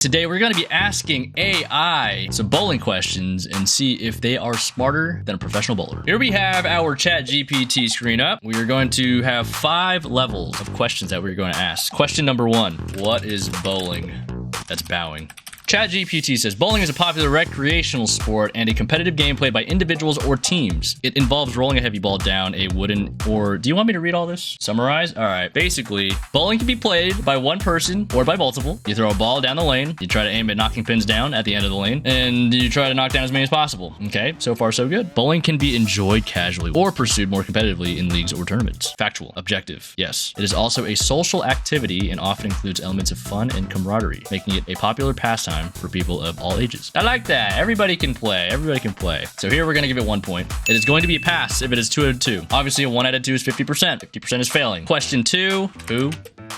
Today, we're going to be asking AI some bowling questions and see if they are smarter than a professional bowler. Here we have our chat GPT screen up. We are going to have 5 levels of questions that we're going to ask. Question number 1, what is bowling? That's bowing. ChatGPT says, bowling is a popular recreational sport and a competitive game played by individuals or teams. It involves rolling a heavy ball down a wooden or... Do you want me to read all this? Summarize? All right. Basically, bowling can be played by one person or by multiple. You throw a ball down the lane. You try to aim at knocking pins down at the end of the lane. And you try to knock down as many as possible. Okay, so far so good. Bowling can be enjoyed casually or pursued more competitively in leagues or tournaments. Factual. Objective. Yes. It is also a social activity and often includes elements of fun and camaraderie, making it a popular pastime for people of all ages. I like that. Everybody can play. Everybody can play. So here we're going to give it 1 point. It is going to be a pass if it is 2 out of 2. Obviously, a 1 out of 2 is 50%. 50% is failing. Question 2, who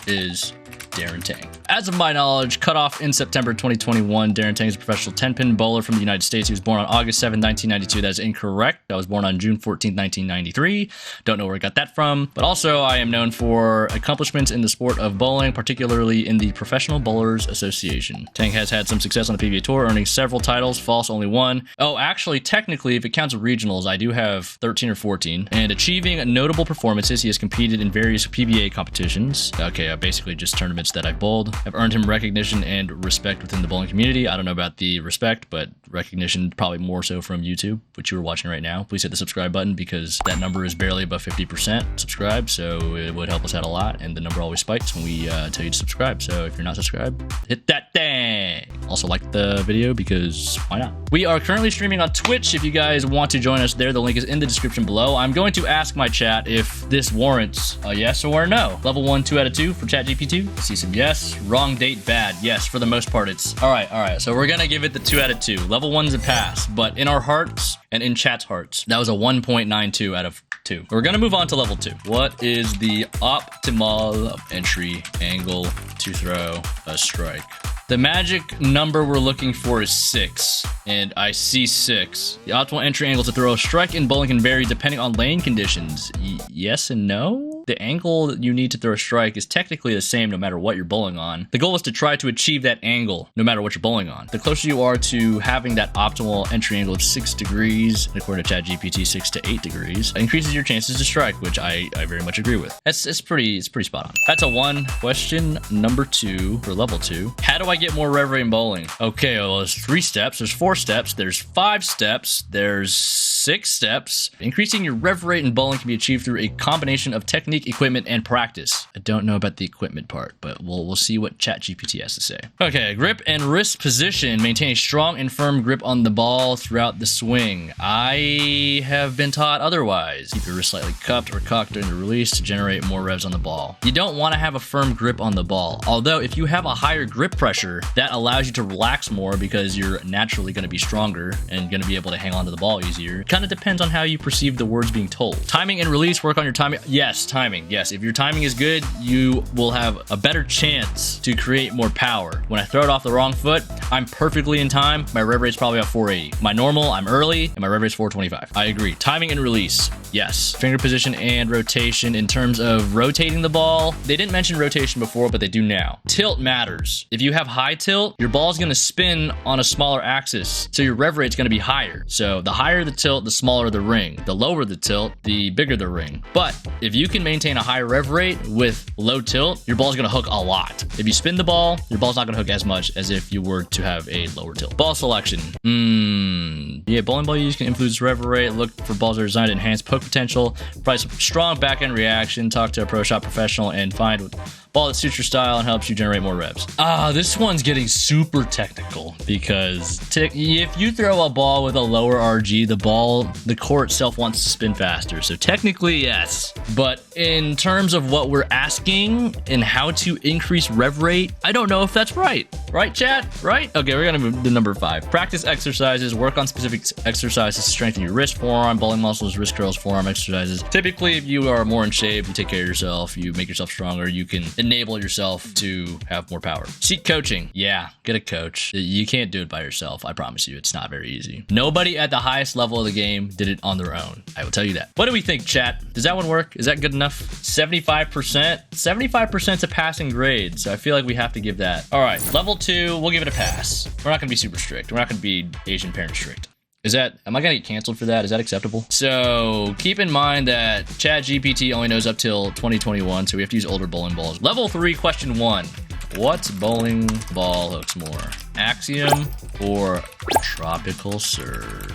is Darren Tang? As of my knowledge, cut off in September 2021, Darren Tang is a professional 10-pin bowler from the United States. He was born on August 7, 1992. That is incorrect. I was born on June 14, 1993. Don't know where I got that from. But also, I am known for accomplishments in the sport of bowling, particularly in the Professional Bowlers Association. Tang has had some success on the PBA Tour, earning several titles. False, only 1. Oh, actually, technically, if it counts regionals, I do have 13 or 14. And achieving notable performances, he has competed in various PBA competitions. Okay, basically just tournaments that I bowled. Have earned him recognition and respect within the bowling community. I don't know about the respect, but recognition probably more so from YouTube, which you are watching right now. Please hit the subscribe button because that number is barely above 50% subscribed, so it would help us out a lot, and the number always spikes when we tell you to subscribe. So if you're not subscribed, hit that thing. Also like the video because why not? We are currently streaming on Twitch. If you guys want to join us there, the link is in the description below. I'm going to ask my chat if this warrants a yes or a no. Level 1, 2 out of 2 for ChatGPT. See some yes. Wrong date, bad. Yes, for the most part, it's all right. So we're gonna give it the 2 out of 2. Level 1's a pass, but in our hearts and in chat's hearts, that was a 1.92 out of 2. We're gonna move on to level 2. What is the optimal entry angle to throw a strike? The magic number we're looking for is 6, and I see 6. The optimal entry angle to throw a strike in bowling can vary depending on lane conditions. Yes and no? The angle that you need to throw a strike is technically the same no matter what you're bowling on. The goal is to try to achieve that angle no matter what you're bowling on. The closer you are to having that optimal entry angle of 6 degrees, according to ChatGPT, 6 to 8 degrees, increases your chances to strike, which I very much agree with. It's pretty spot on. That's a 1. Question number 2 for level 2. How do I get more rev rate in bowling? Okay, well, there's 3 steps, there's 4 steps, there's 5 steps, there's 6 steps. Increasing your rev rate in bowling can be achieved through a combination of technique, equipment, and practice. I don't know about the equipment part, but we'll see what ChatGPT has to say. Okay, grip and wrist position. Maintain a strong and firm grip on the ball throughout the swing. I have been taught otherwise. Keep your wrist slightly cupped or cocked during the release to generate more revs on the ball. You don't want to have a firm grip on the ball. Although if you have a higher grip pressure, that allows you to relax more because you're naturally going to be stronger and going to be able to hang on to the ball easier. Kind of depends on how you perceive the words being told. Timing and release, work on your timing. Yes, timing. Yes, if your timing is good, you will have a better chance to create more power. When I throw it off the wrong foot, I'm perfectly in time. My rev rate's probably about 480. My normal, I'm early, and my rev rate's 425. I agree. Timing and release. Yes. Finger position and rotation. In terms of rotating the ball, they didn't mention rotation before, but they do now. Tilt matters. If you have high tilt, your ball is going to spin on a smaller axis, so your rev rate's going to be higher. So the higher the tilt, the smaller the ring. The lower the tilt, the bigger the ring. But if you can maintain a high rev rate with low tilt, your ball's going to hook a lot. If you spin the ball, your ball's not going to hook as much as if you were to have a lower tilt. Ball selection. Yeah, bowling ball use can influence rev rate. Look for balls that are designed to enhance poke potential. Probably some strong back-end reaction. Talk to a pro shop professional and find a ball that suits your style and helps you generate more revs. This one's getting super technical because if you throw a ball with a lower RG, the core itself wants to spin faster. So technically, yes. But in terms of what we're asking and how to increase rev rate, I don't know if that's right. Right, chat? Right? Okay, we're gonna move to number 5. Practice exercises. Work on specific exercises to strengthen your wrist, forearm, bowling muscles, wrist curls, forearm exercises. Typically, if you are more in shape, you take care of yourself, you make yourself stronger, you can enable yourself to have more power. Seek coaching. Yeah, get a coach. You can't do it by yourself. I promise you, it's not very easy. Nobody at the highest level of the game did it on their own. I will tell you that. What do we think, chat? Does that one work? Is that good enough? 75%? 75% is a passing grade, so I feel like we have to give that. All right, level 2, we'll give it a pass. We're not gonna be super strict. We're not gonna be Asian parent strict. Am I gonna get canceled for that? Is that acceptable? So keep in mind that ChatGPT only knows up till 2021, so we have to use older bowling balls. Level 3, question 1. What bowling ball hooks more? Axiom or Tropical Surge?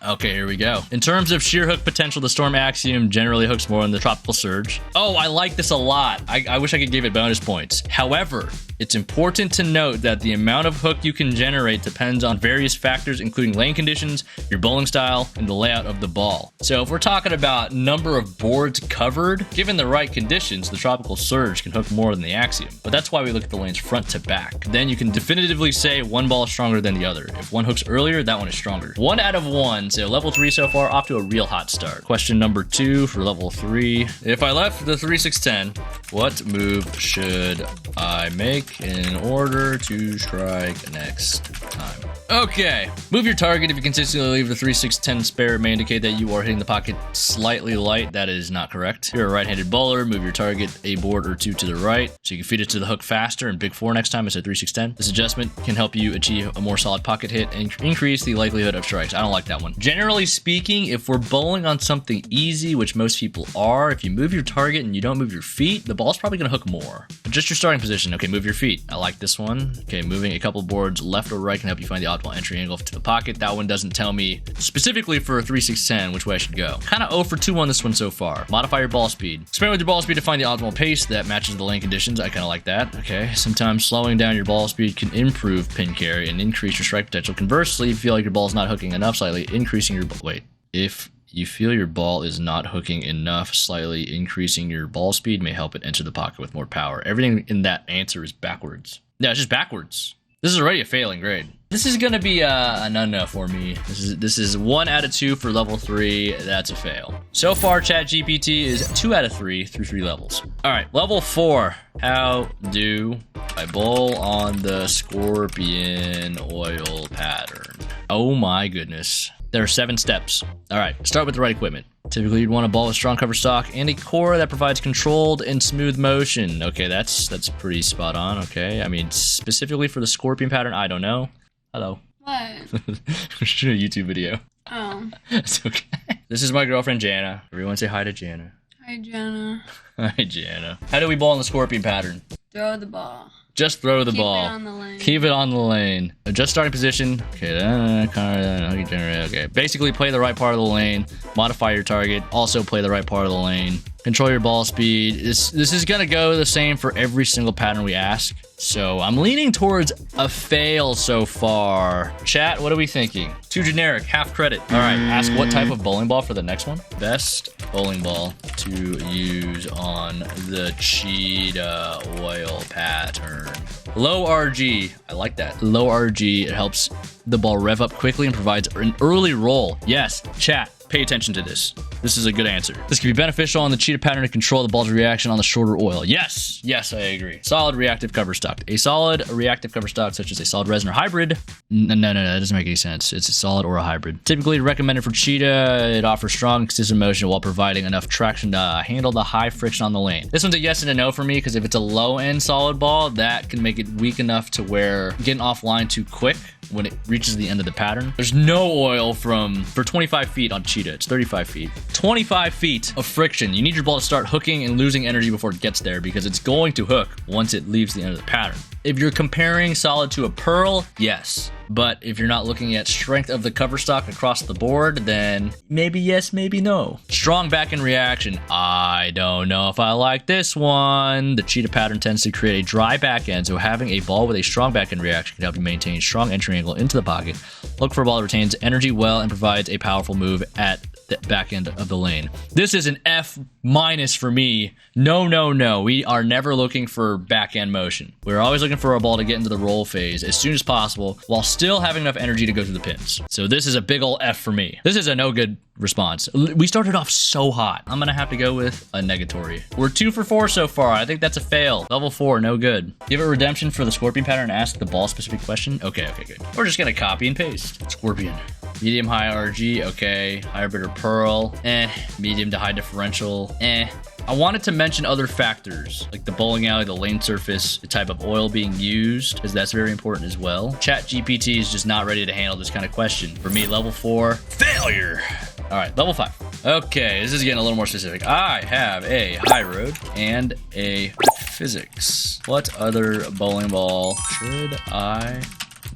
Okay, here we go. In terms of sheer hook potential, the Storm Axiom generally hooks more than the Tropical Surge. Oh, I like this a lot. I wish I could give it bonus points. However, it's important to note that the amount of hook you can generate depends on various factors, including lane conditions, your bowling style, and the layout of the ball. So if we're talking about number of boards covered, given the right conditions, the Tropical Surge can hook more than the Axiom. But that's why we look at the lanes front to back. Then you can definitively say one ball is stronger than the other. If one hooks earlier, that one is stronger. 1 out of 1. So level 3 so far, off to a real hot start. Question number 2 for level 3. If I left the 3-6-10, what move should I make in order to strike next time? Okay, move your target. If you consistently leave the 3-6-10 spare, it may indicate that you are hitting the pocket slightly light. That is not correct. If you're a right-handed bowler, move your target a board or 2 to the right so you can feed it to the hook faster and big 4 next time instead of 3-6-10. This adjustment can help you achieve a more solid pocket hit and increase the likelihood of strikes. I don't like that one. Generally speaking, if we're bowling on something easy, which most people are, if you move your target and you don't move your feet, the ball's probably going to hook more. Adjust your starting position. Okay, move your feet. I like this one. Okay, moving a couple boards left or right can help you find the optimal entry angle to the pocket. That one doesn't tell me specifically for a 3-6-10 which way I should go. Kind of 0 for 2 on this one so far. Modify your ball speed. Experiment with your ball speed to find the optimal pace that matches the lane conditions. I kind of like that. Okay, sometimes slowing down your ball speed can improve pin carry and increase your strike potential. Conversely, if you feel like your ball's not hooking enough, slightly increasing your... Wait. If you feel your ball is not hooking enough, slightly increasing your ball speed may help it enter the pocket with more power. Everything in that answer is backwards. Yeah, it's just backwards. This is already a failing grade. This is gonna be a no for me. This is 1 out of 2 for level 3. That's a fail. So far, ChatGPT is 2 out of 3 through 3 levels. All right, level 4. How do I bowl on the scorpion oil pattern? Oh my goodness. There are 7 steps. All right, start with the right equipment. Typically, you'd want a ball with strong cover stock and a core that provides controlled and smooth motion. Okay, that's pretty spot on. Okay, I mean, specifically for the scorpion pattern, I don't know. Hello. What? We're shooting a YouTube video. Oh. It's okay. This is my girlfriend, Jana. Everyone say hi to Jana. Hi, Jana. Hi, Jana. How do we bowl in the scorpion pattern? Throw the ball. Just throw the Keep ball. it on the lane. Keep it on the lane. Adjust starting position. Okay, okay. Basically, play the right part of the lane. Modify your target. Also play the right part of the lane. Control your ball speed. This is gonna go the same for every single pattern we ask. So I'm leaning towards a fail so far. Chat, what are we thinking? Too generic, half credit. All right, ask what type of bowling ball for the next one. Best bowling ball to use on the cheetah oil pattern. Low RG, I like that. Low RG, it helps the ball rev up quickly and provides an early roll. Yes, chat. Pay attention to this. This is a good answer. This can be beneficial on the cheetah pattern to control the ball's reaction on the shorter oil. Yes, I agree. Solid reactive cover stock. A solid reactive cover stock, such as a solid resin or hybrid. No, that doesn't make any sense. It's a solid or a hybrid. Typically recommended for cheetah. It offers strong and consistent motion while providing enough traction to handle the high friction on the lane. This one's a yes and a no for me, because if it's a low end solid ball, that can make it weak enough to where getting offline too quick when it reaches the end of the pattern. There's no oil for 25 feet on cheetah. It's 35 feet. 25 feet of friction. You need your ball to start hooking and losing energy before it gets there, because it's going to hook once it leaves the end of the pattern. If you're comparing solid to a pearl, yes. But if you're not looking at strength of the cover stock across the board, then maybe yes, maybe no. Strong back end reaction. I don't know if I like this one. The cheetah pattern tends to create a dry back end, so having a ball with a strong back end reaction can help you maintain strong entry angle into the pocket. Look for a ball that retains energy well and provides a powerful move at the back end of the lane. This is an F- for me. No, no, no. We are never looking for back end motion. We're always looking for our ball to get into the roll phase as soon as possible while still having enough energy to go through the pins. So this is a big ol' F for me. This is a no good response. We started off so hot. I'm gonna have to go with a negatory. We're 2 for 4 so far. I think that's a fail. Level 4, no good. Give it redemption for the scorpion pattern and ask the ball specific question. Okay, good. We're just gonna copy and paste. Scorpion. Medium high RG, okay. Hybrid or pearl, Medium to high differential, I wanted to mention other factors, like the bowling alley, the lane surface, the type of oil being used, because that's very important as well. ChatGPT is just not ready to handle this kind of question. For me, level 4, failure. All right, level 5. Okay, this is getting a little more specific. I have a high road and a physics. What other bowling ball should I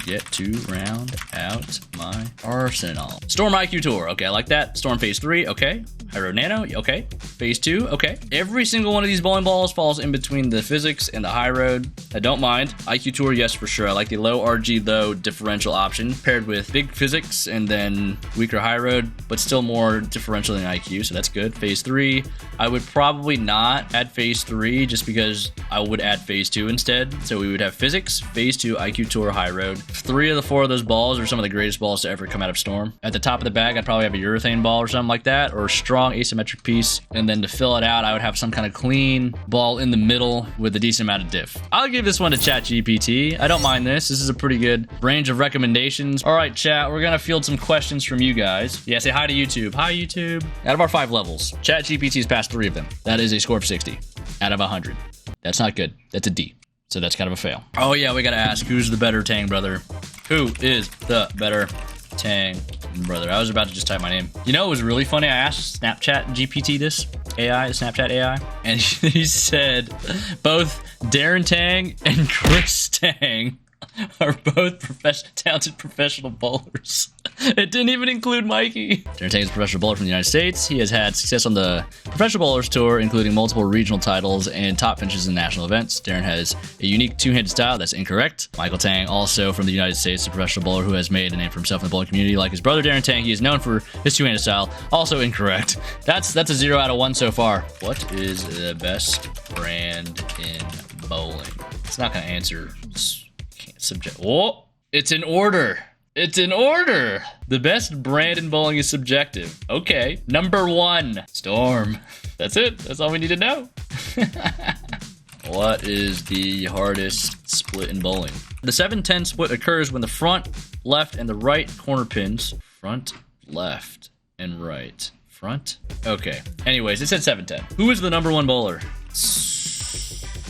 get to round out my arsenal? Storm IQ Tour. Okay, I like that. Storm Phase 3. Okay. High Road Nano. Okay. Phase 2. Okay. Every single one of these bowling balls falls in between the physics and the high road. I don't mind. IQ Tour, yes, for sure. I like the low RG, low differential option paired with big physics and then weaker high road, but still more differential than IQ, so that's good. Phase 3. I would probably not add Phase 3 just because I would add Phase 2 instead. So we would have physics, Phase 2, IQ Tour, high road. 3 of the 4 of those balls are some of the greatest balls to ever come out of Storm. At the top of the bag, I'd probably have a urethane ball or something like that, or a strong asymmetric piece. And then to fill it out, I would have some kind of clean ball in the middle with a decent amount of diff. I'll give this one to ChatGPT. I don't mind this. This is a pretty good range of recommendations. All right, chat, we're gonna field some questions from you guys. Yeah, say hi to YouTube. Hi, YouTube. Out of our 5 levels, ChatGPT's passed 3 of them. That is a score of 60 out of 100. That's not good. That's a D. So that's kind of a fail. Oh yeah, we gotta ask, who's the better Tang brother? Who is the better Tang brother? I was about to just type my name. You know, it was really funny. I asked Snapchat GPT this, Snapchat AI, and he said both Darren Tang and Chris Tang are both talented professional bowlers. It didn't even include Mikey. Darren Tang is a professional bowler from the United States. He has had success on the Professional Bowlers Tour, including multiple regional titles and top finishes in national events. Darren has a unique two-handed style. That's incorrect. Michael Tang, also from the United States, a professional bowler who has made a name for himself in the bowling community. Like his brother Darren Tang, he is known for his two-handed style. Also incorrect. That's a 0 out of 1 so far. What is the best brand in bowling? It's not going to answer. Subject. Oh, it's in order. It's in order. The best brand in bowling is subjective. Okay. Number 1, Storm. That's it. That's all we need to know. What is the hardest split in bowling? The 7-10 split occurs when the front, left, and the right corner pins. Front, left, and right. Front? Okay. Anyways, it said 7-10. Who is the number 1 bowler?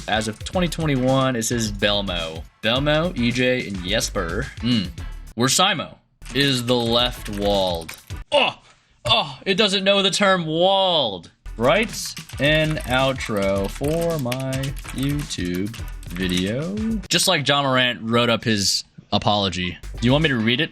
As of 2021, it says Belmo. Belmo, EJ, and Jesper. Where Simo is the left walled. Oh, it doesn't know the term walled. Write an outro for my YouTube video. Just like John Morant wrote up his apology. Do you want me to read it?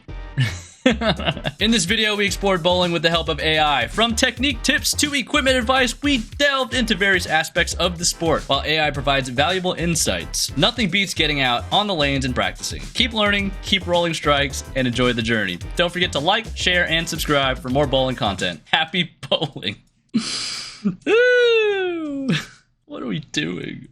In this video, we explored bowling with the help of AI. From technique tips to equipment advice, we delved into various aspects of the sport, while AI provides valuable insights. Nothing beats getting out on the lanes and practicing. Keep learning, keep rolling strikes, and enjoy the journey. Don't forget to like, share, and subscribe for more bowling content. Happy bowling. What are we doing?